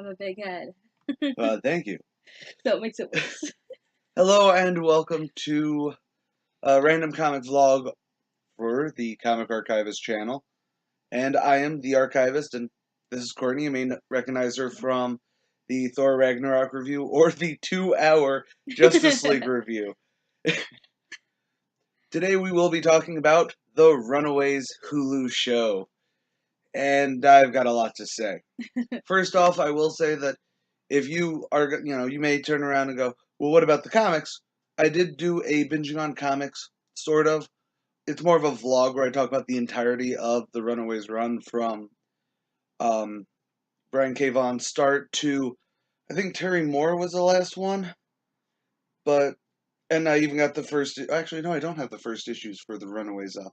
have a big head. Thank you. So it makes it worse. Hello and welcome to a random comic vlog for the Comic Archivist channel. And I am the Archivist, and this is Courtney. You may recognize her from the Thor Ragnarok review or the 2-hour Justice League review. Today we will be talking about the Runaways Hulu show. And I've got a lot to say. First off, I will say that if you are, you may turn around and go, well, what about the comics? I did do a binging on comics, sort of. It's more of a vlog where I talk about the entirety of the Runaways run from Brian K. Vaughan's start to, I think Terry Moore was the last one. And I even got the first, actually, no, I don't have the first issues for the Runaways up.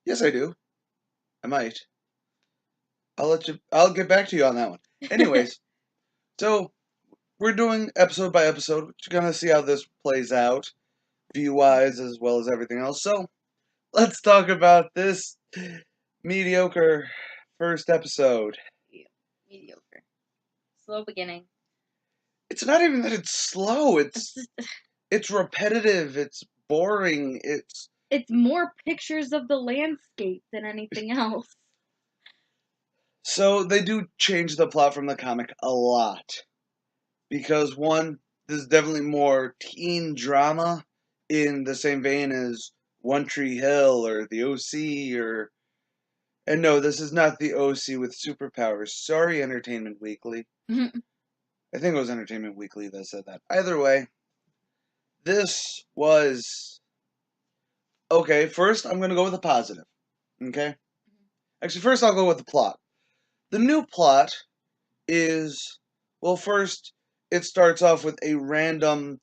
Yes, I do. I might. I'll get back to you on that one. Anyways, so we're doing episode by episode. We're going to see how this plays out, view-wise, as well as everything else. So, let's talk about this mediocre first episode. Mediocre. Slow beginning. It's not even that it's slow. It's repetitive. It's boring. It's more pictures of the landscape than anything else. So, they do change the plot from the comic a lot. Because, one, this is definitely more teen drama in the same vein as One Tree Hill or the OC And no, this is not the OC with superpowers. Sorry, Entertainment Weekly. I think it was Entertainment Weekly that said that. Either way, this was... Okay, first I'm going to go with a positive. Okay? Actually, first I'll go with the plot. The new plot is... Well, first, it starts off with a random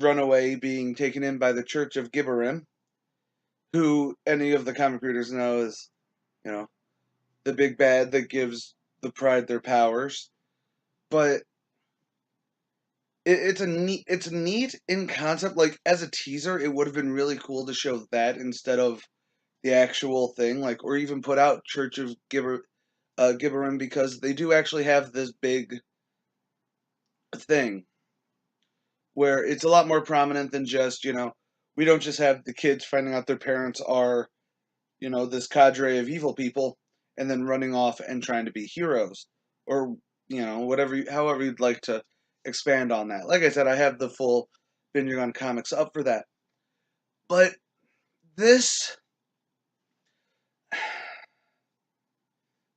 runaway being taken in by the Church of Gibberim, who any of the comic readers know is, the big bad that gives the Pride their powers. But it's neat in concept. Like, as a teaser, it would have been really cool to show that instead of the actual thing, like, or even put out Church of Gibberim, because they do actually have this big thing where it's a lot more prominent than just, we don't just have the kids finding out their parents are, this cadre of evil people and then running off and trying to be heroes, or, however you'd like to expand on that. Like I said, I have the full binging on comics up for that. But this...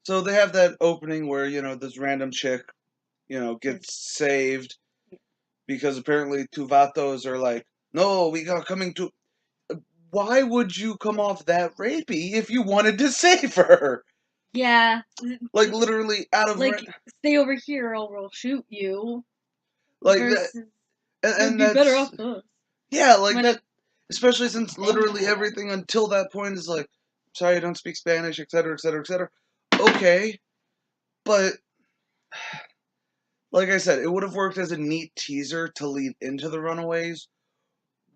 So they have that opening where, this random chick, gets saved because apparently Tuvatos are like, no, we are coming to... Why would you come off that rapey if you wanted to save her? Yeah. Like, literally out of... Like, stay over here or we'll shoot you. Like, versus, and be that's... better off us. Yeah, like that... Especially since literally everything until that point is like, sorry, I don't speak Spanish, etc., etc., etc. Okay, but... Like I said, it would have worked as a neat teaser to lead into the Runaways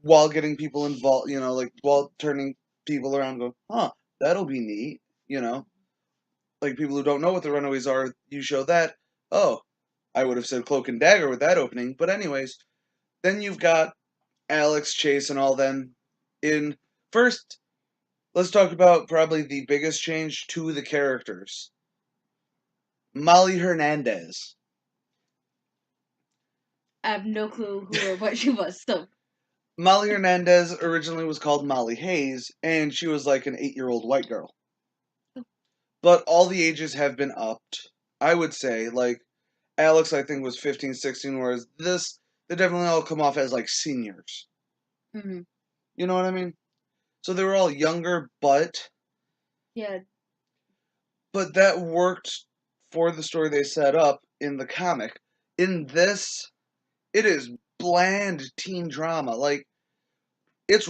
while getting people involved, while turning people around and go, huh, that'll be neat, Like, people who don't know what the Runaways are, you show that, oh, I would have said Cloak and Dagger with that opening, but anyways, then you've got Alex, Chase, and all them in... First, let's talk about probably the biggest change to the characters. Molly Hernandez. I have no clue who or what she was, so... Molly Hernandez originally was called Molly Hayes, and she was like an 8-year-old white girl. But all the ages have been upped. I would say, like, Alex, I think, was 15, 16, whereas they definitely all come off as, like, seniors. Mm-hmm. You know what I mean? So they were all younger, but... Yeah. But that worked for the story they set up in the comic. In this, it is bland teen drama. Like, it's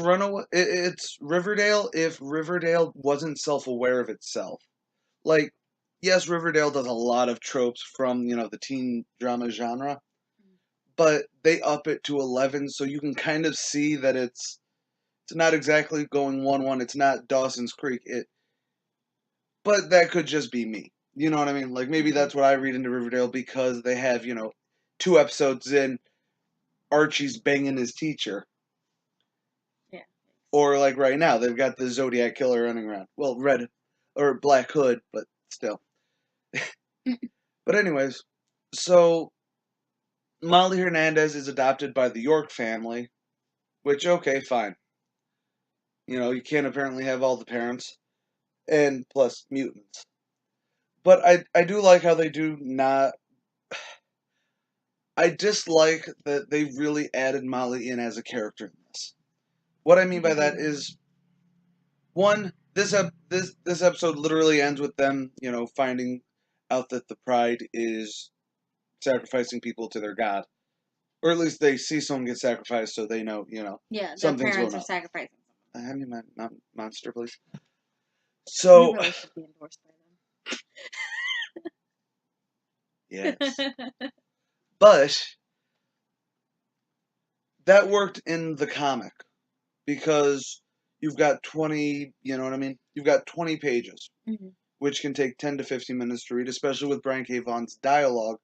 Riverdale if Riverdale wasn't self-aware of itself. Like, yes, Riverdale does a lot of tropes from, the teen drama genre, but they up it to 11, so you can kind of see that it's not exactly going 1-1. It's not Dawson's Creek. But that could just be me. You know what I mean? Like, maybe that's what I read into Riverdale because they have, 2 episodes in, Archie's banging his teacher. Yeah. Or, like, right now, they've got the Zodiac Killer running around. Well, Red or Black Hood, but still. But anyways, so Molly Hernandez is adopted by the York family, which, okay, fine. You can't apparently have all the parents, and plus mutants. But I do like how they do not. I dislike that they really added Molly in as a character in this. What I mean by that is, one, this episode literally ends with them, finding out that the Pride is sacrificing people to their god, or at least they see someone get sacrificed, so they know, Yeah, their something's parents going are on. sacrificing Hand me my monster, please. someone. So, You really should be endorsed by yes, them. but that worked in the comic because you've got 20, you know what I mean? You've got 20 pages, which can take 10 to 15 minutes to read, especially with Brian K. Vaughan's dialogue,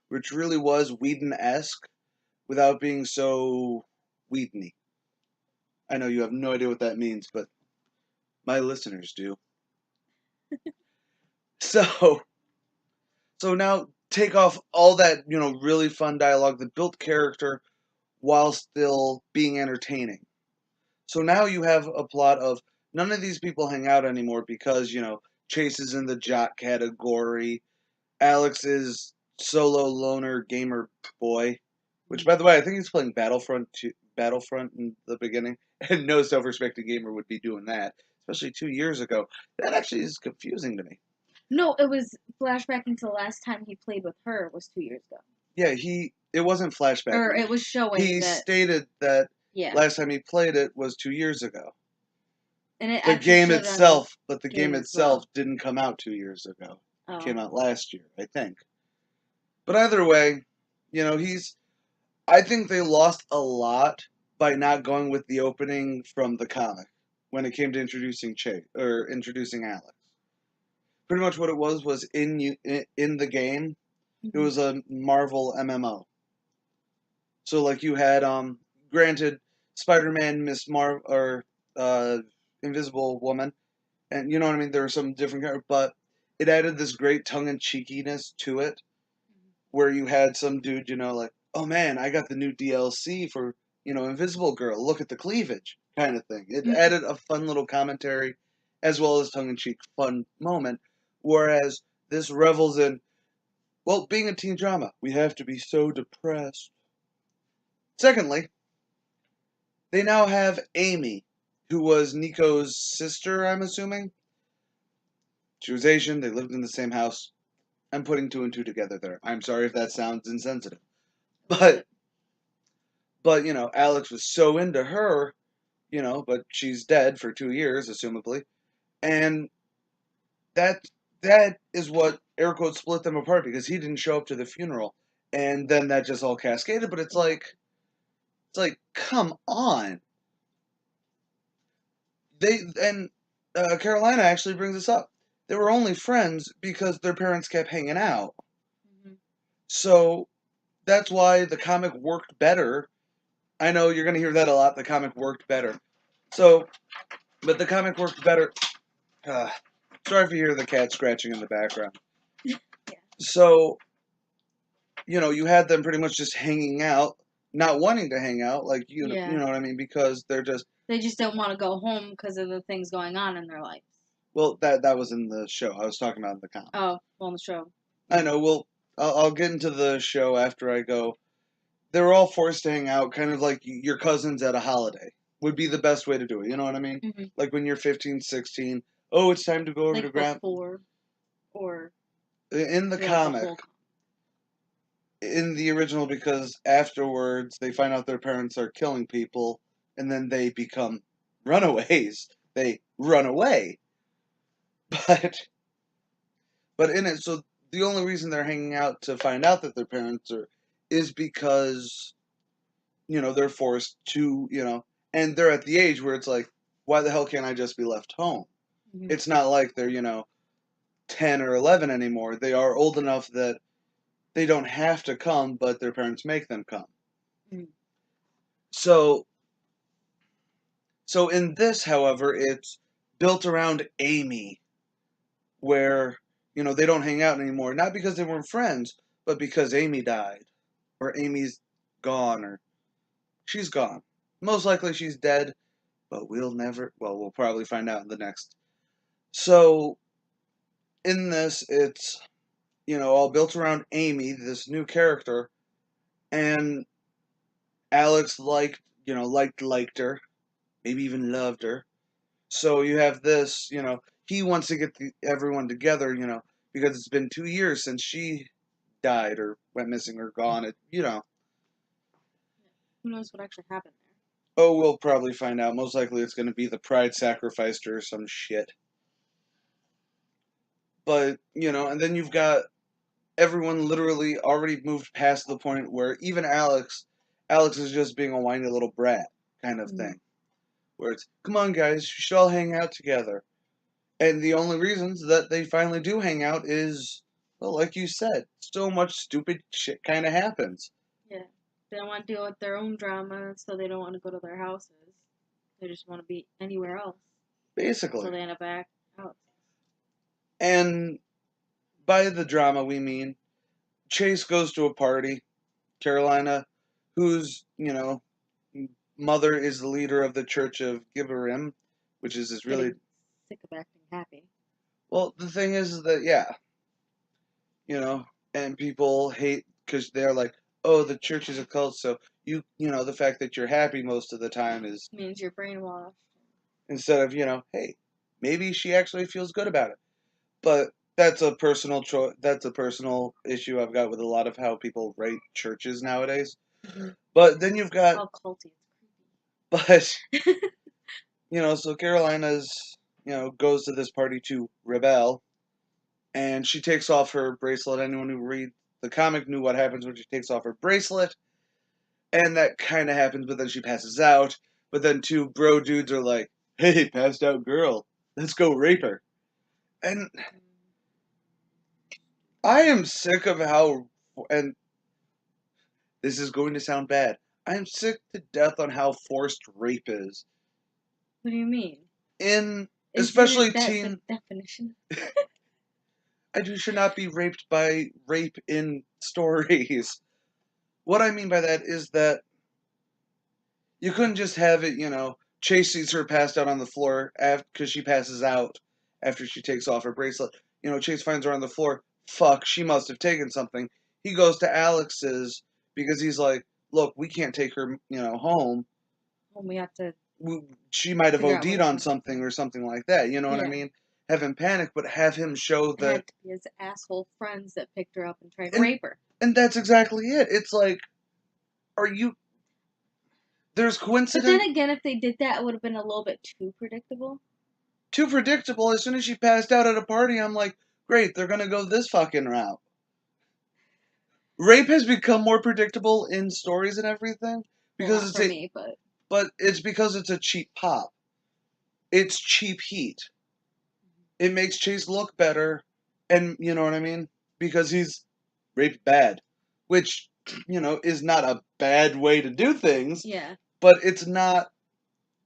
which really was Whedon-esque without being so Whedon-y. I know you have no idea what that means, but my listeners do. So now take off all that, really fun dialogue that built character while still being entertaining. So now you have a plot of none of these people hang out anymore because, Chase is in the jock category. Alex is solo loner gamer boy, which, by the way, I think he's playing Battlefront in the beginning, and no self-respecting gamer would be doing that, especially 2 years ago. That actually is confusing to me. No, it was flashbacking to the last time he played with her was 2 years ago. Yeah, it wasn't flashback. Or it was showing he that... stated that last time he played it was 2 years ago. And it the game itself, well. didn't come out 2 years ago. Oh. It came out last year, I think. But either way, I think they lost a lot by not going with the opening from the comic when it came to introducing Alex. Pretty much what it was in the game. It was a Marvel MMO. So like you had granted Spider-Man, Miss Marvel, or Invisible Woman, and you know what I mean. There were some different characters, but it added this great tongue-in-cheekiness to it, where you had some dude, like, oh man, I got the new DLC for Invisible Girl. Look at the cleavage, kind of thing. It added a fun little commentary, as well as tongue-in-cheek fun moment. Whereas this revels in, well, being a teen drama, we have to be so depressed. Secondly, they now have Amy, who was Nico's sister, I'm assuming. She was Asian, they lived in the same house. I'm putting 2 and 2 together there. I'm sorry if that sounds insensitive. But Alex was so into her, but she's dead for 2 years, assumably. And that is what air quotes split them apart because he didn't show up to the funeral. And then that just all cascaded, but it's like, come on. Carolina actually brings this up. They were only friends because their parents kept hanging out. So that's why the comic worked better. I know you're going to hear that a lot. The comic worked better. But the comic worked better. Sorry if you hear the cat scratching in the background. Yeah. So, you had them pretty much just hanging out, not wanting to hang out, like, you know what I mean? Because they just don't want to go home because of the things going on in their life. Well, that was in the show. I was talking about in the comic. Oh, well, in the show. I know. Well, I'll get into the show after I go. They were all forced to hang out, kind of like your cousins at a holiday. Would be the best way to do it. You know what I mean? Mm-hmm. Like when you're 15, 16. Oh, it's time to go over to grandma. Or in the comic, in the original, because afterwards they find out their parents are killing people, and then they become runaways. They run away. But in it, so the only reason they're hanging out to find out that their parents is because, they're forced to, and they're at the age where it's like, why the hell can't I just be left home? Mm-hmm. It's not like they're, 10 or 11 anymore. They are old enough that they don't have to come, but their parents make them come. Mm. So in this, however, it's built around Amy, where, they don't hang out anymore. Not because they weren't friends, but because Amy died. Or Amy's gone, or she's gone. Most likely she's dead, but we'll probably find out in the next. So, in this, it's, all built around Amy, this new character, and Alex liked her, maybe even loved her. So you have this, he wants to get everyone together, because it's been 2 years since she died or went missing or gone. Who knows what actually happened there? Oh, we'll probably find out. Most likely it's going to be the pride sacrificed her or some shit. But, and then you've got everyone literally already moved past the point where even Alex is just being a whiny little brat kind of thing. Where it's, come on guys, you should all hang out together. And the only reasons that they finally do hang out is, well, like you said, so much stupid shit kind of happens. Yeah. They don't want to deal with their own drama, so they don't want to go to their houses. They just want to be anywhere else. Basically. So they end up back out. And by the drama, we mean Chase goes to a party. Carolina, whose, mother is the leader of the Church of Gibberim, which is this really... sick of acting happy. Well, the thing is that, yeah, and people hate because they're like, oh, the church is a cult, so the fact that you're happy most of the time means you're brainwashed. Instead of, hey, maybe she actually feels good about it. But that's a personal choice. That's a personal issue I've got with a lot of how people rate churches nowadays. Mm-hmm. But then you've got... How culty. But, so Carolina's, goes to this party to rebel. And she takes off her bracelet. Anyone who read the comic knew what happens when she takes off her bracelet. And that kind of happens, but then she passes out. But then two bro dudes are like, hey, passed out girl, let's go rape her. And I am sick of how, and this is going to sound bad, I am sick to death on how forced rape is. What do you mean? Especially that teen... the definition? You should not be raped by rape in stories. What I mean by that is that you couldn't just have it, Chase sees her passed out on the floor because she passes out after she takes off her bracelet. Chase finds her on the floor. Fuck, she must have taken something. He goes to Alex's because he's like, look, we can't take her, home. Well, we have to... She might have OD'd on something or something like that. You know what I mean? Have him panic, but have him show that... It had to be his asshole friends that picked her up and tried to rape her. And that's exactly it. It's like, are you... There's coincidence... But then again, if they did that, it would have been a little bit too predictable. Too predictable. As soon as she passed out at a party, I'm like, great, they're gonna go this fucking route. Rape has become more predictable in stories and everything because it's for me, but it's because it's a cheap pop. It's cheap heat. It makes Chase look better, and you know what I mean? Because he's raped bad, which, is not a bad way to do things. Yeah. But it's not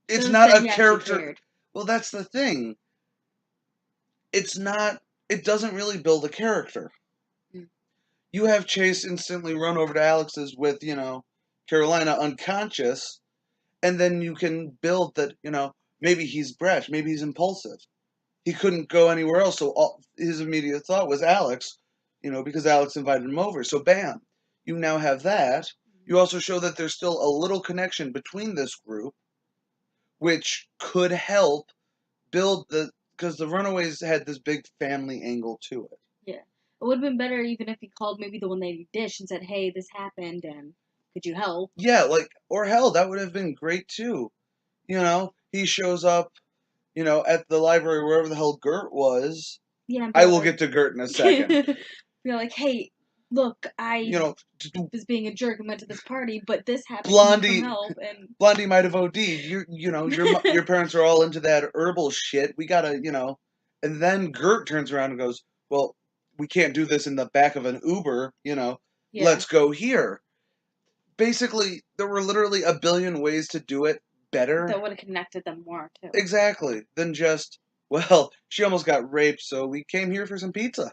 a character. Well, that's the thing. It's not, it doesn't really build a character. Mm. You have Chase instantly run over to Alex's with, Carolina unconscious, and then you can build that, maybe he's brash, maybe he's impulsive. He couldn't go anywhere else, so his immediate thought was Alex, because Alex invited him over. So bam, you now have that. You also show that there's still a little connection between this group, which could help build because the Runaways had this big family angle to it. Yeah. It would have been better even if he called maybe the one lady Dish and said, hey, this happened, and could you help? Yeah, or hell, that would have been great too. He shows up, at the library, wherever the hell Gert was. Yeah, I will get to Gert in a second. You're like, hey, look, I was being a jerk and went to this party, but this happened. Blondie, help, and... Blondie might have OD'd. Your parents are all into that herbal shit. We gotta, And then Gert turns around and goes, well, we can't do this in the back of an Uber, Yeah. let's go here. Basically, there were literally a billion ways to do it better. That would have connected them more, too. Exactly. Than just, well, she almost got raped, so we came here for some pizza.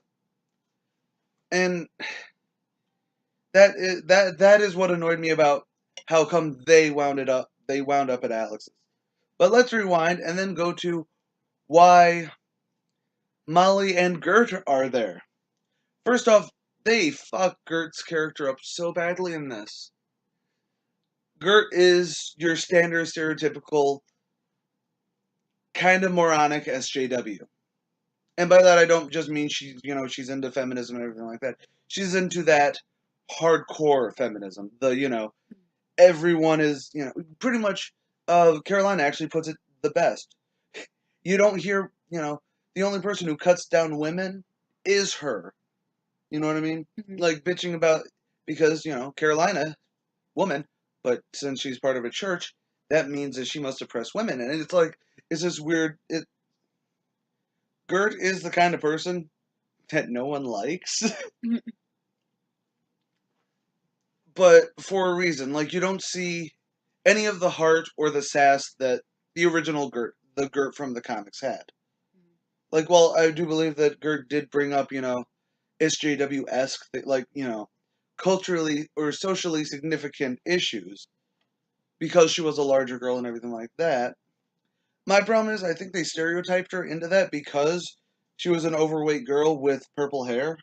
And that is what annoyed me about how come they wound up at Alex's. But let's rewind and then go to why Molly and Gert are there. First off, they fuck Gert's character up so badly in this. Gert is your standard stereotypical kind of moronic SJW. And by that I don't just mean she's into feminism and everything like that. She's into that hardcore feminism. The, everyone is, pretty much Carolina actually puts it the best. You don't hear, the only person who cuts down women is her. You know what I mean? Mhm. Like bitching about because, Carolina, woman, but since she's part of a church, that means that she must oppress women. And it's like it's this weird Gert is the kind of person that no one likes. But for a reason. Like you don't see any of the heart or the sass that the original Gert, the Gert from the comics had. Like, well, I do believe that Gert did bring up, SJW-esque, like, culturally or socially significant issues because she was a larger girl and everything like that. My problem is I think they stereotyped her into that because she was an overweight girl with purple hair.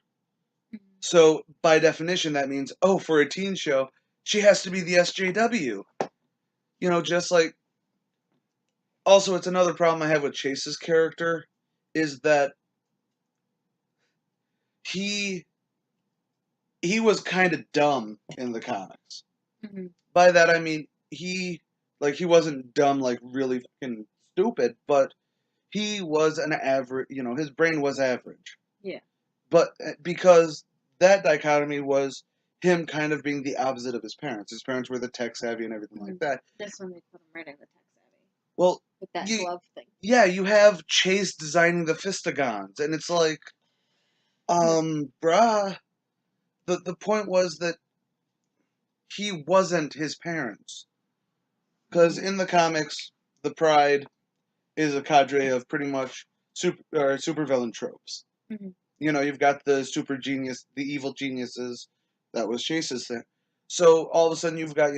So, by definition, that means, oh, for a teen show, she has to be the SJW. Just like. Also, it's another problem I have with Chase's character is that he was kind of dumb in the comics. Mm-hmm. By that I mean he wasn't dumb like really fucking stupid, but he was an average. His brain was average. Yeah. But because that dichotomy was him kind of being the opposite of his parents. His parents were the tech savvy and everything like that. That's when they put him right in the tech savvy. Well, with that glove thing. Yeah, you have Chase designing the Fistigons, and it's like, bruh. The point was that he wasn't his parents. Because in the comics, the Pride is a cadre of pretty much supervillain tropes. Mm-hmm. You've got the super genius, the evil geniuses. That was Chase's thing. So all of a sudden you've got,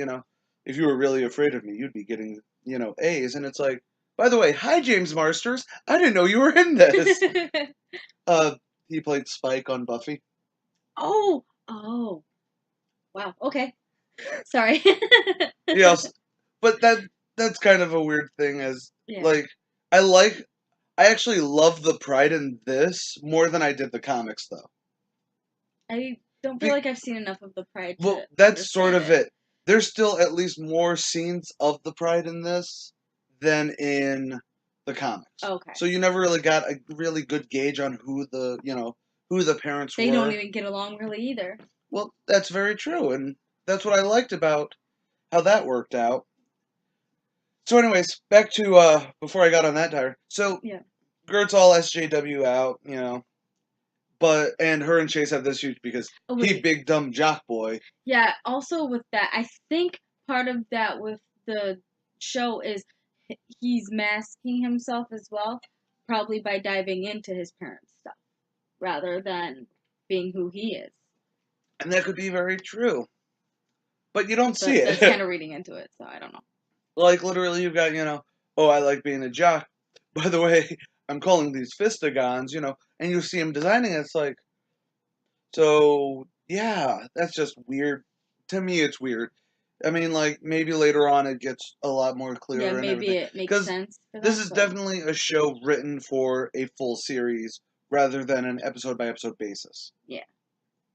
if you were really afraid of me, you'd be getting, A's. And it's like, by the way, hi, James Marsters. I didn't know you were in this. He played Spike on Buffy. Oh. Wow. Okay. Sorry. Yes, but that's kind of a weird thing. I actually love the Pride in this more than I did the comics, though. I don't feel like I've seen enough of the Pride. Well, that's sort of it. There's still at least more scenes of the Pride in this than in the comics. Okay. So you never really got a really good gauge on who the parents were. They don't even get along really either. Well, that's very true, and that's what I liked about how that worked out. So, anyways, back to before I got on that tire. So, yeah. Gert's all SJW out, and her and Chase have this huge because he big dumb jock boy. Yeah. Also with that, I think part of that with the show is he's masking himself as well, probably by diving into his parents' stuff rather than being who he is. And that could be very true. But you don't see it. That's kind of reading into it, so I don't know. Like, literally, you've got, oh, I like being a jock. By the way, I'm calling these Fistigons, and you see him designing it, it's like, so, yeah, that's just weird. To me, it's weird. I mean, like, maybe later on it gets a lot more clear. Yeah, maybe it makes sense. This is definitely a show written for a full series rather than an episode-by-episode basis. Yeah.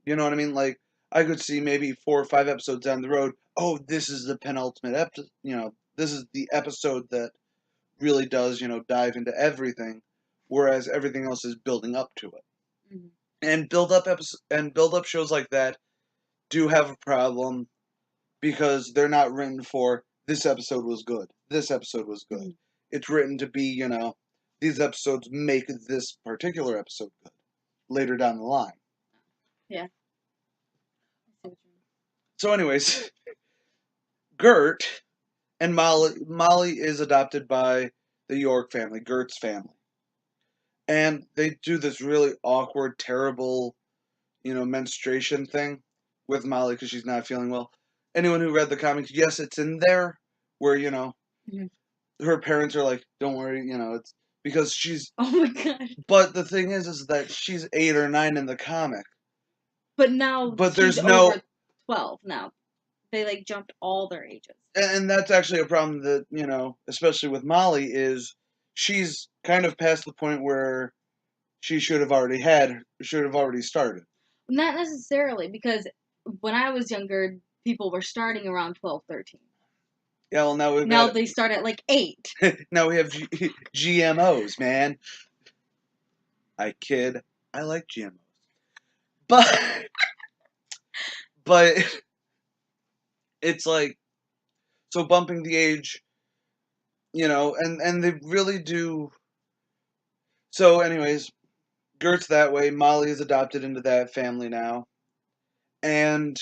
You know what I mean? Like, I could see maybe 4 or 5 episodes down the road, oh, this is the penultimate episode, this is the episode that really does, dive into everything, whereas everything else is building up to it. Mm-hmm. And build up shows like that do have a problem because they're not written for this episode was good. This episode was good. Mm-hmm. It's written to be, these episodes make this particular episode good. later down the line. Yeah. So, anyways, Gert and Molly is adopted by the York family, Gert's family. And they do this really awkward, terrible, menstruation thing with Molly because she's not feeling well. Anyone who read the comics, yes, it's in there where, her parents are like, don't worry, it's because she's. Oh my god. But the thing is that she's 8 or 9 in the comic. But now But she's there's no. over 12 now. They like jumped all their ages. And that's actually a problem that, especially with Molly, is she's kind of past the point where she should have already started. Not necessarily, because when I was younger, people were starting around 12, 13. Yeah, well, now they start at like 8. Now we have GMOs, man. I kid. I like GMOs. But it's like, so bumping the age, and they really do. So anyways, Gert's that way. Molly is adopted into that family now. And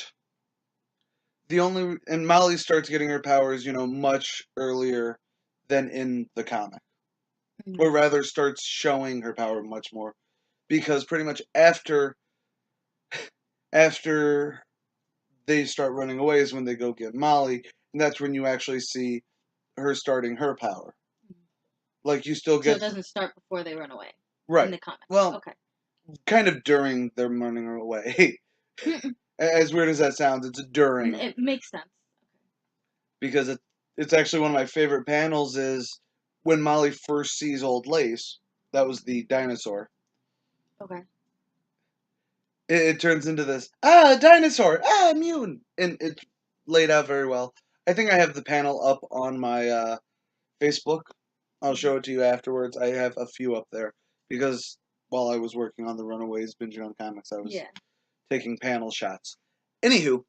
Molly starts getting her powers, much earlier than in the comic. Mm-hmm. Or rather starts showing her power much more. Because pretty much after they start running away is when they go get Molly, and that's when you actually see her starting her power. Like, you still get. So it doesn't start before they run away. Right. In the comics. Well, okay. Kind of during them running away. As weird as that sounds, it's during. It makes sense. Because it's actually one of my favorite panels is when Molly first sees Old Lace. That was the dinosaur. Okay. It turns into this, dinosaur, immune. And it's laid out very well. I think I have the panel up on my Facebook. I'll show it to you afterwards. I have a few up there. Because while I was working on the Runaways, binging on comics, I was taking panel shots. Anywho,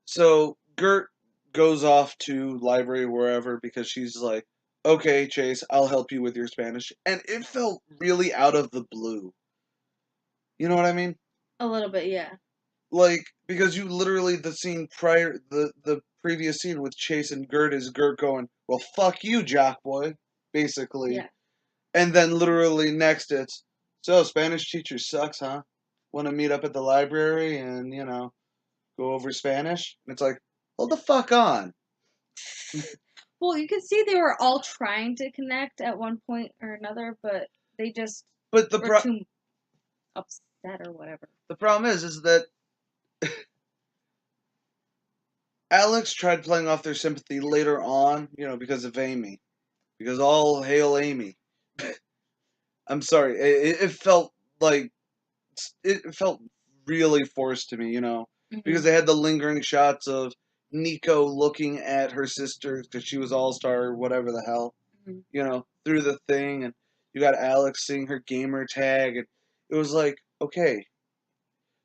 so Gert goes off to library wherever because she's like, okay, Chase, I'll help you with your Spanish. And it felt really out of the blue. You know what I mean? A little bit, yeah. Like, because you literally, the scene prior, the previous scene with Chase and Gert is Gert going, well, fuck you, jock boy, basically. Yeah. And then literally next it's, so Spanish teacher sucks, huh? Want to meet up at the library and, go over Spanish? And it's like, hold the fuck on. Well, you can see they were all trying to connect at one point or another, but they just were too upset or whatever. The problem is that Alex tried playing off their sympathy later on, because of Amy. Because all hail Amy. I'm sorry. It felt like... It felt really forced to me, Mm-hmm. Because they had the lingering shots of Nico looking at her sister because she was All-Star or whatever the hell, mm-hmm. Through the thing. And you got Alex seeing her gamer tag. And it was like, okay,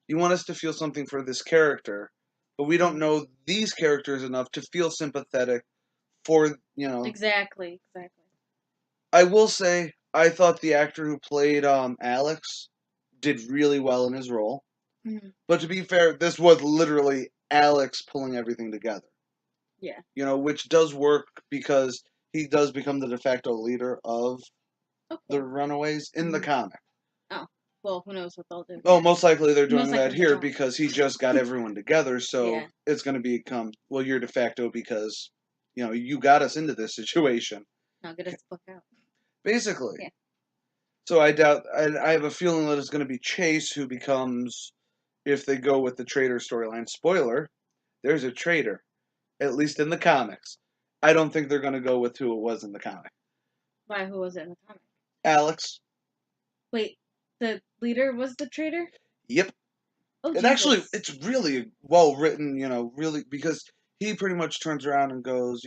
you want us to feel something for this character, but we don't know these characters enough to feel sympathetic for, Exactly. I will say, I thought the actor who played Alex did really well in his role. Mm-hmm. But to be fair, this was literally Alex pulling everything together. Yeah. Which does work because he does become the de facto leader of the Runaways in the comic. Oh. Well, who knows what they'll do. Oh, most likely they're doing that here because he just got everyone together, so it's going to become, well, you're de facto because, you got us into this situation. Now get us the fuck out. Basically. Yeah. So I doubt, I have a feeling that it's going to be Chase who becomes, if they go with the traitor storyline. Spoiler, there's a traitor, at least in the comics. I don't think they're going to go with who it was in the comic. Why? Who was it in the comic? Alex. Wait, the leader was the traitor? Yep. Oh, it actually, it's really well written, really, because he pretty much turns around and goes,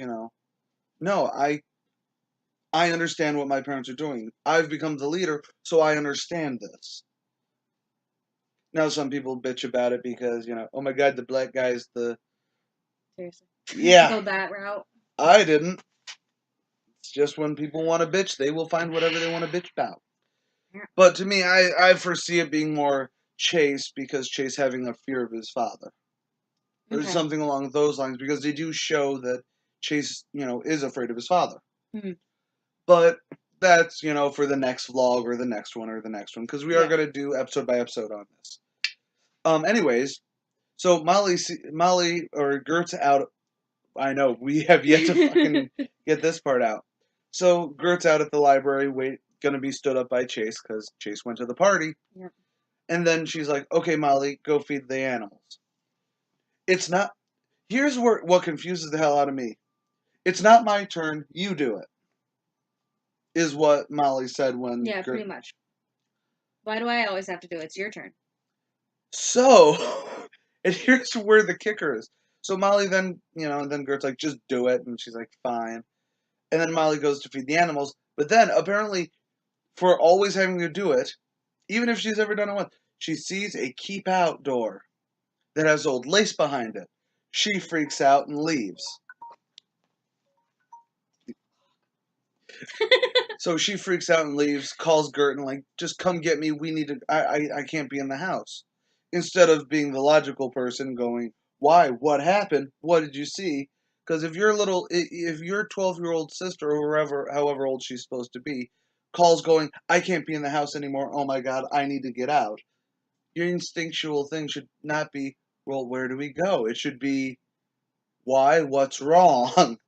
no, I understand what my parents are doing. I've become the leader, so I understand this. Now some people bitch about it because, oh my god, the black guy's the... Seriously? Yeah. Go that route? I didn't. It's just when people want to bitch, they will find whatever they want to bitch about. apparently. But to me, I foresee it being more Chase, because Chase having a fear of his father. Or Okay. something along those lines, because they do show that Chase, is afraid of his father. Mm-hmm. But that's, for the next vlog or the next one, because we are Yeah. going to do episode by episode on this. Anyways, so Molly or Gert's out. I know, we have yet to fucking get this part out. So Gert's out at the library, gonna be stood up by Chase, because Chase went to the party. Yep. And then she's like, okay, Molly, go feed the animals. It's not. Here's what confuses the hell out of me. It's not my turn, you do it. Is what Molly said when Yeah, pretty much. Why do I always have to do it? It's your turn. So, and here's where the kicker is. So Molly then, and then Gert's like, just do it. And she's like, fine. And then Molly goes to feed the animals. But then, apparently, for always having to do it, even if she's ever done it once, she sees a keep out door that has old lace behind it. She freaks out and leaves. So she freaks out and leaves, calls Gert and like, just come get me. We need to. I can't be in the house. Instead of being the logical person going, why? What happened? What did you see? Because if your 12-year-old sister or however old she's supposed to be, calls going, I can't be in the house anymore. Oh my God, I need to get out. Your instinctual thing should not be, well, where do we go? It should be, why? What's wrong?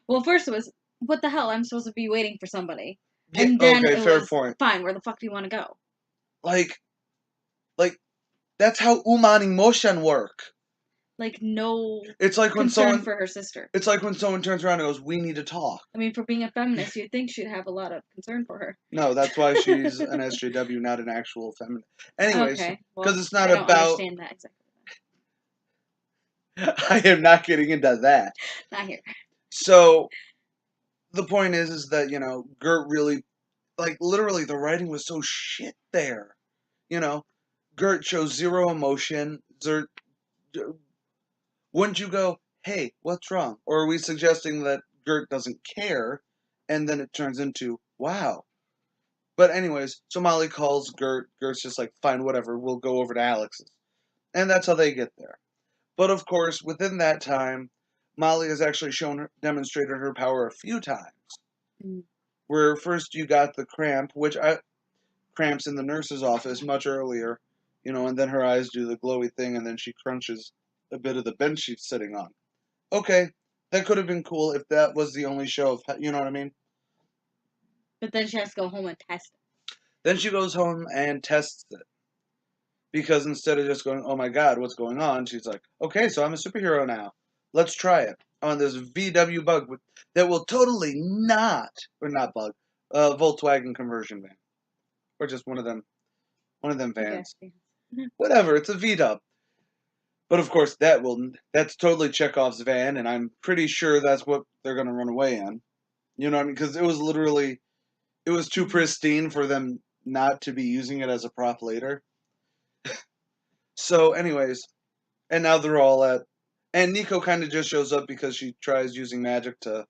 Well, first it was, what the hell? I'm supposed to be waiting for somebody. Yeah, And then okay, it fair was, point. fine, where the fuck do you want to go? Like, that's how human emotion work. Like, no It's like when concern for her sister. It's like when someone turns around and goes, we need to talk. I mean, for being a feminist, you'd think she'd have a lot of concern for her. No, that's why she's an SJW, not an actual feminist. Anyways, Okay, because well, it's not I don't about. understand that exactly. I am not getting into that. Not here. So the point is that Gert really, like, literally the writing was so shit there. Gert shows zero emotion. Wouldn't you go, hey, what's wrong? Or are we suggesting that Gert doesn't care, and then it turns into, wow. But anyways, so Molly calls Gert. Gert's just like, fine, whatever, we'll go over to Alex's. And that's how they get there. But of course, within that time, Molly has actually demonstrated her power a few times. Mm. Where first you got the cramps in the nurse's office much earlier, and then her eyes do the glowy thing, and then she crunches a bit of the bench she's sitting on. Okay, that could have been cool if that was the only show of, you know what I mean? But then she has to go home and test it. Then she goes home and tests it. Because instead of just going, oh my God, what's going on? She's like, okay, so I'm a superhero now. Let's try it on this VW bug that will totally not bug, Volkswagen conversion van. Or just one of them vans. Whatever, it's a V-dub. But of course, that's totally Chekhov's van, and I'm pretty sure that's what they're going to run away in. You know what I mean? Because it was too pristine for them not to be using it as a prop later. So, anyways, and now they're all and Nico kind of just shows up because she tries using magic to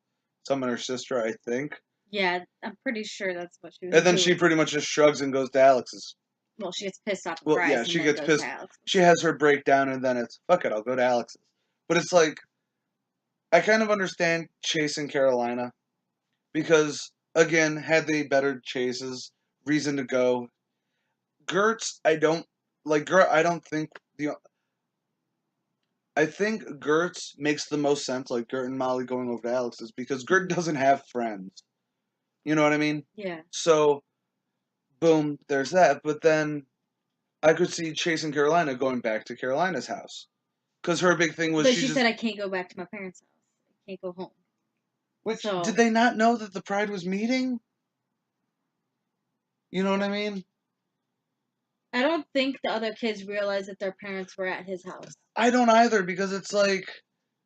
summon her sister, I think. Yeah, I'm pretty sure that's what she was And then doing. she pretty much just shrugs and goes to Alex's. Well, she gets pissed off and Well, cries. yeah, and she then gets goes pissed. To Alex's. She has her breakdown, and then it's, fuck it, I'll go to Alex's. But it's like, I kind of understand Chase and Carolina. Because, again, had they better chases, reason to go. Gert's, I don't think I think Gert's makes the most sense, like Gert and Molly going over to Alex's, because Gert doesn't have friends. You know what I mean? Yeah. So, boom, there's that. But then I could see Chase and Carolina going back to Carolina's house. Because her big thing was But she said, I can't go back to my parents' house. I can't go home. Did they not know that the Pride was meeting? You know what I mean? I don't think the other kids realized that their parents were at his house. I don't either, because it's like,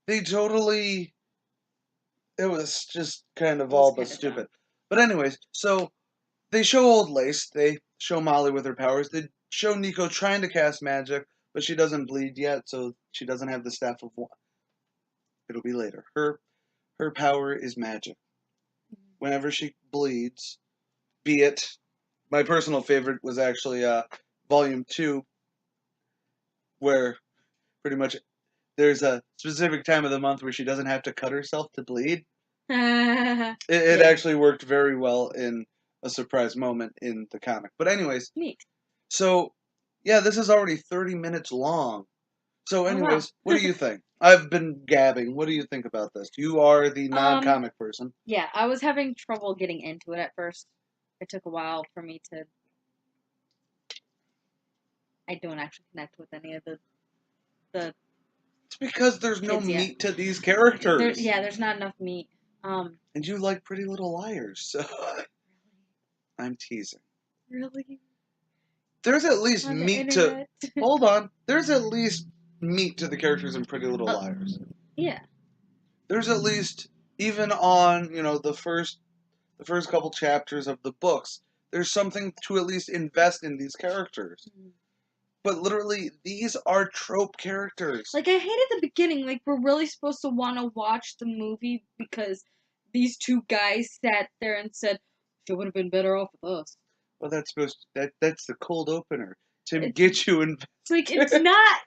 they totally... It was just kind of all but stupid. Dumb. But anyways, so they show old Lace. They show Molly with her powers. They show Nico trying to cast magic, but she doesn't bleed yet, so she doesn't have the Staff of One. It'll be later. Her power is magic. Whenever she bleeds, be it my personal favorite was actually Volume 2, where pretty much there's a specific time of the month where she doesn't have to cut herself to bleed. It Yeah. actually worked very well in a surprise moment in the comic. But anyways, Neat. so yeah, this is already 30 minutes long. So Oh, wow. anyways, what do you think? I've been gabbing. What do you think about this? You are the non-comic person. Yeah, I was having trouble getting into it at first. It took a while for me to. I don't actually connect with any of the. It's because there's no Kids yet. meat to these characters. There's not enough meat. And you like Pretty Little Liars, so I'm teasing. Really? There's at least On the meat to. internet? Hold on. There's at least meat to the characters in Pretty Little Liars. Yeah. There's at least, even on the first couple chapters of the books, there's something to at least invest in these characters. But literally, these are trope characters. Like, I hated the beginning. Like, we're really supposed to want to watch the movie because these two guys sat there and said, "She would have been better off with us." Well, that's the cold opener to get you invested. It's like, it's not.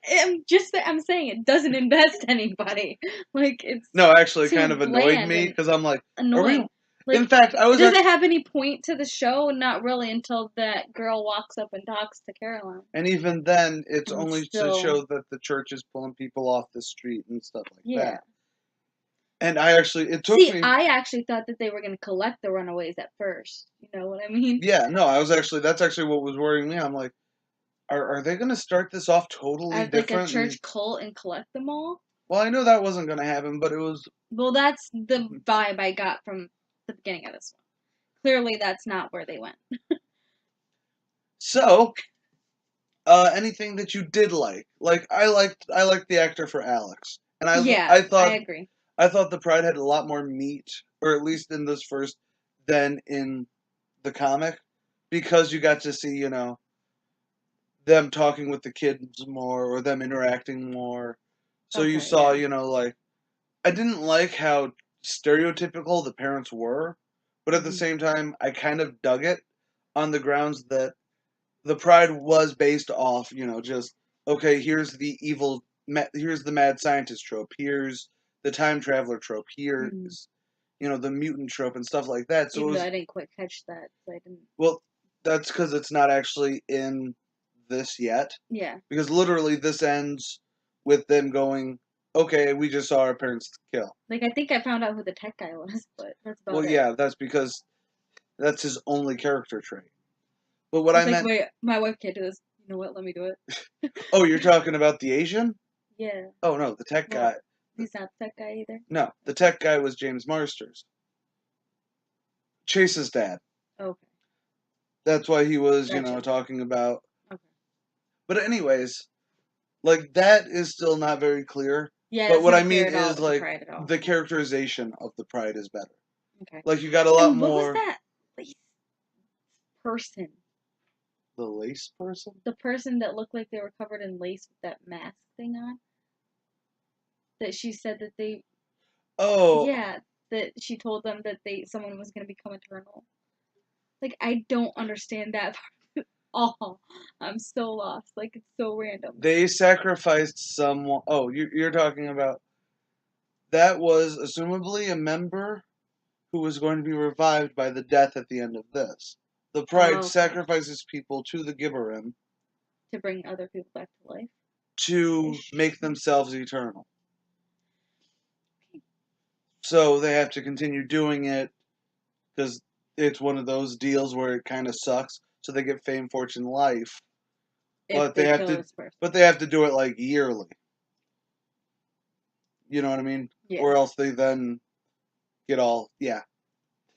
I'm saying it doesn't invest anybody. Like, it's no, actually, it too kind of annoyed bland me and because I'm like, annoying. Like, in fact, I was. Does it have any point to the show? Not really, until that girl walks up and talks to Caroline. And even then, it's And only still- to show that the church is pulling people off the street and stuff like Yeah. that. And I actually, it took me. I actually thought that they were going to collect the Runaways at first. You know what I mean? Yeah, no, that's actually what was worrying me. I'm like, are they going to start this off totally As different? like a church cult and collect them all? Well, I knew that wasn't going to happen, but it was. Well, that's the vibe I got from the beginning of this one. Clearly, that's not where they went. So, anything that you did like? Like, I liked the actor for Alex, and I thought I agree. I thought the Pride had a lot more meat, or at least in this first, than in the comic, because you got to see, them talking with the kids more, or them interacting more. So you saw, like, I didn't like how stereotypical the parents were, but at the same time, I kind of dug it on the grounds that the Pride was based off, just, okay, here's the here's the mad scientist trope, here's the time traveler trope, here's, the mutant trope and stuff like that. So Even though I didn't quite catch that. I didn't. Well, that's because it's not actually in this yet. Yeah. Because literally this ends with them going, okay, we just saw our parents kill. Like, I think I found out who the tech guy was, but that's about it. Well, yeah, that's because that's his only character trait. But what I meant... Wait, my wife can't do this. You know what? Let me do it. Oh, you're talking about the Asian? Yeah. Oh, no, the tech guy. He's not the tech guy either? No, the tech guy was James Marsters. Chase's dad. Okay. That's why he was, Gotcha. talking about... Okay. But anyways, like, that is still not very clear. Yeah, but what I mean is, like, the the characterization of the Pride is better. Okay. Like, you got a lot what more... was that lace person? The lace person? The person that looked like they were covered in lace with that mask thing on? That she said that they... Oh. Yeah, that she told them that someone was going to become eternal. Like, I don't understand that part at all. I'm so lost. Like, it's so random. They sacrificed someone... Oh, you're talking about... That was, assumably, a member who was going to be revived by the death at the end of this. The Pride sacrifices people to the Gibberim. To bring other people back to life? To make themselves eternal. So they have to continue doing it because it's one of those deals where it kind of sucks. So they get fame, fortune, life. But they have to do it like yearly. You know what I mean? Yeah. Or else they then get all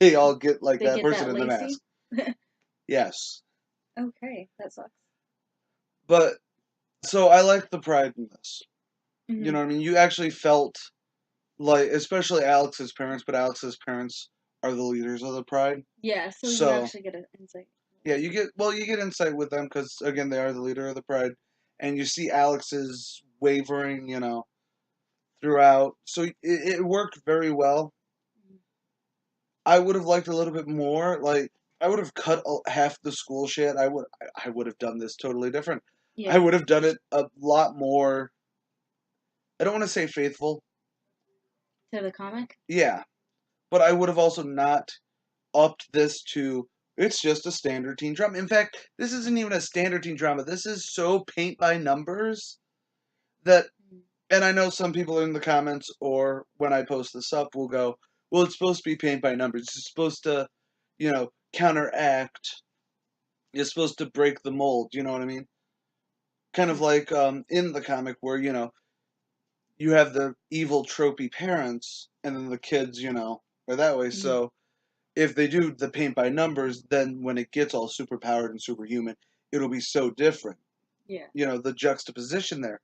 they all get like that person in the mask. Yes. Okay, that sucks. But so I like the Pride in this. Mm-hmm. You know what I mean? You actually felt like, especially Alex's parents, but Alex's parents are the leaders of the Pride. Yeah, so you actually get an insight. Yeah, you get insight with them because, again, they are the leader of the Pride. And you see Alex's wavering, throughout. So it worked very well. I would have liked a little bit more. Like, I would have cut half the school shit. I would have done this totally different. Yeah. I would have done it a lot more. I don't want to say faithful. To the comic? Yeah, but I would have also not upped this to it's just a standard teen drama. In fact, this isn't even a standard teen drama. This is so paint by numbers that, and I know some people in the comments or when I post this up will go, well, it's supposed to be paint by numbers. It's supposed to, counteract. It's supposed to break the mold. You know what I mean? Kind of like in the comic where, you have the evil tropey parents and then the kids, are that way. So if they do the paint by numbers, then when it gets all superpowered and superhuman, it'll be so different. Yeah. The juxtaposition there.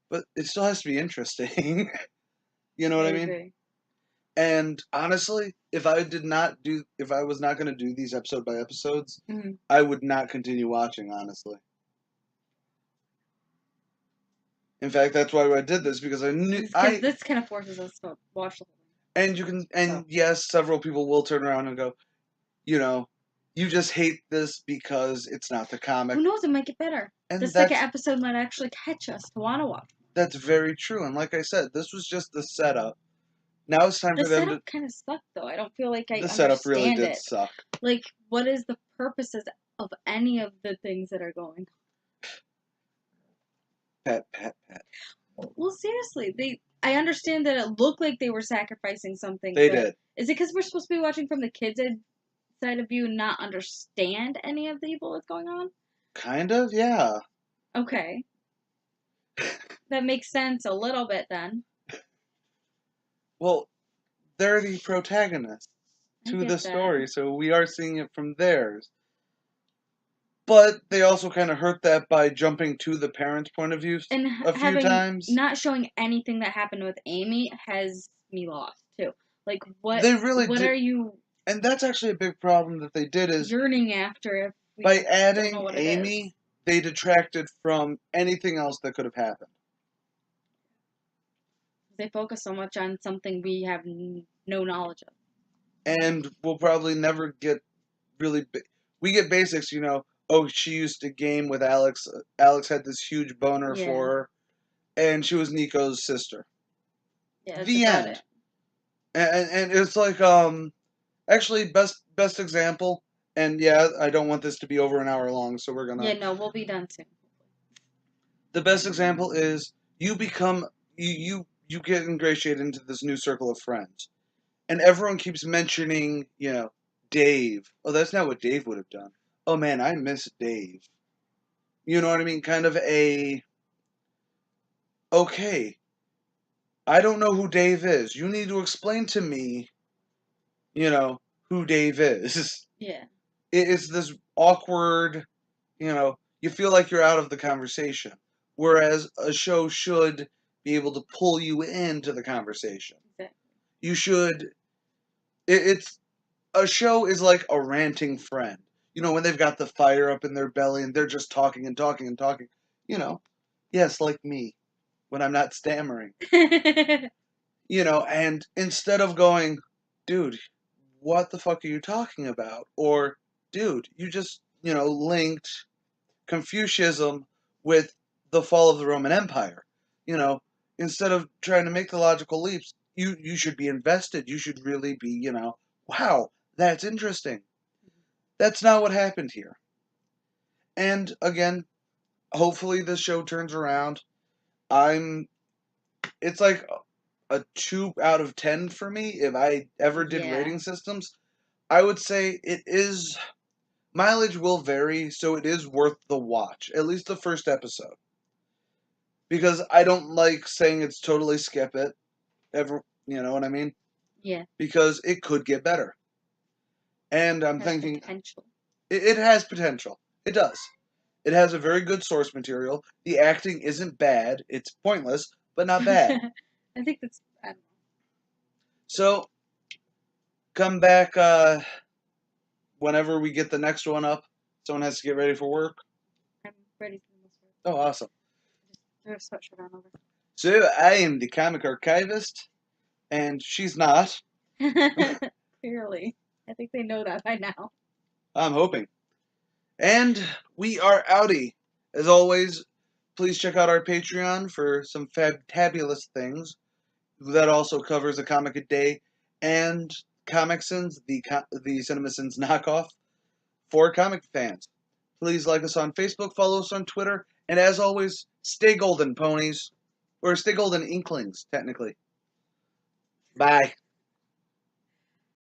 But it still has to be interesting. You know what I mean? Agree. And honestly, if I was not going to do these episode by episodes, Mm-hmm. I would not continue watching, honestly. In fact, that's why I did this, because I knew this kind of forces us to watch the whole thing. And yes, several people will turn around and go, you just hate this because it's not the comic. Who knows? It might get better. And the second episode might actually catch us to want to watch. That's very true. And like I said, this was just the setup. Now it's time for them to. The setup kind of sucked, though. I don't feel like I understand it. The setup really did suck. Like, what is the purposes of any of the things that are going on? Pat. Well, seriously, I understand that it looked like they were sacrificing something. They did. Is it because we're supposed to be watching from the kids' side of view and not understand any of the evil that's going on? Kind of, yeah. Okay. That makes sense a little bit, then. Well, they're the protagonists to the story, so we are seeing it from theirs. But they also kind of hurt that by jumping to the parents' point of view a few times. Not showing anything that happened with Amy has me lost, too. Like, what, what are you... And that's actually a big problem that they did is... yearning after if we by adding Amy, they detracted from anything else that could have happened. They focus so much on something we have no knowledge of. And we'll probably never get really... we get basics, oh, she used to game with Alex. Alex had this huge boner for her. And she was Nico's sister. Yeah, the end. It. And it's like, actually, best example, and yeah, I don't want this to be over an hour long, so we're gonna... yeah, no, we'll be done soon. The best example is you become... You get ingratiated into this new circle of friends. And everyone keeps mentioning, Dave. Oh, that's not what Dave would have done. Oh, man, I miss Dave. You know what I mean? Kind of a... okay, I don't know who Dave is. You need to explain to me, who Dave is. Yeah. It's this awkward, you feel like you're out of the conversation. Whereas a show should be able to pull you into the conversation. Exactly. You should... It's... a show is like a ranting friend. When they've got the fire up in their belly and they're just talking and talking and talking. Yes, like me. When I'm not stammering. And instead of going, dude, what the fuck are you talking about? Or, dude, you just, linked Confucianism with the fall of the Roman Empire. Instead of trying to make the logical leaps, you should be invested. You should really be, wow, that's interesting. That's not what happened here. And again, hopefully this show turns around. It's like a 2 out of 10 for me. If I ever did rating systems, I would say it is... mileage will vary, so it is worth the watch. At least the first episode. Because I don't like saying it's totally skip it. Ever, you know what I mean? Yeah. Because it could get better. And I'm thinking... potential. It has potential. It does. It has a very good source material. The acting isn't bad. It's pointless, but not bad. I think that's... I don't know. So, come back whenever we get the next one up. Someone has to get ready for work. I'm ready for the next one. Oh, awesome. Just throw a sweatshirt on over. So, I am the comic archivist, and she's not. Clearly. I think they know that by now. I'm hoping. And we are outie. As always, please check out our Patreon for some fabulous things. That also covers a comic a day and ComicSins, the CinemaSins knockoff for comic fans. Please like us on Facebook, follow us on Twitter, and as always, stay golden, ponies. Or stay golden, inklings, technically. Bye.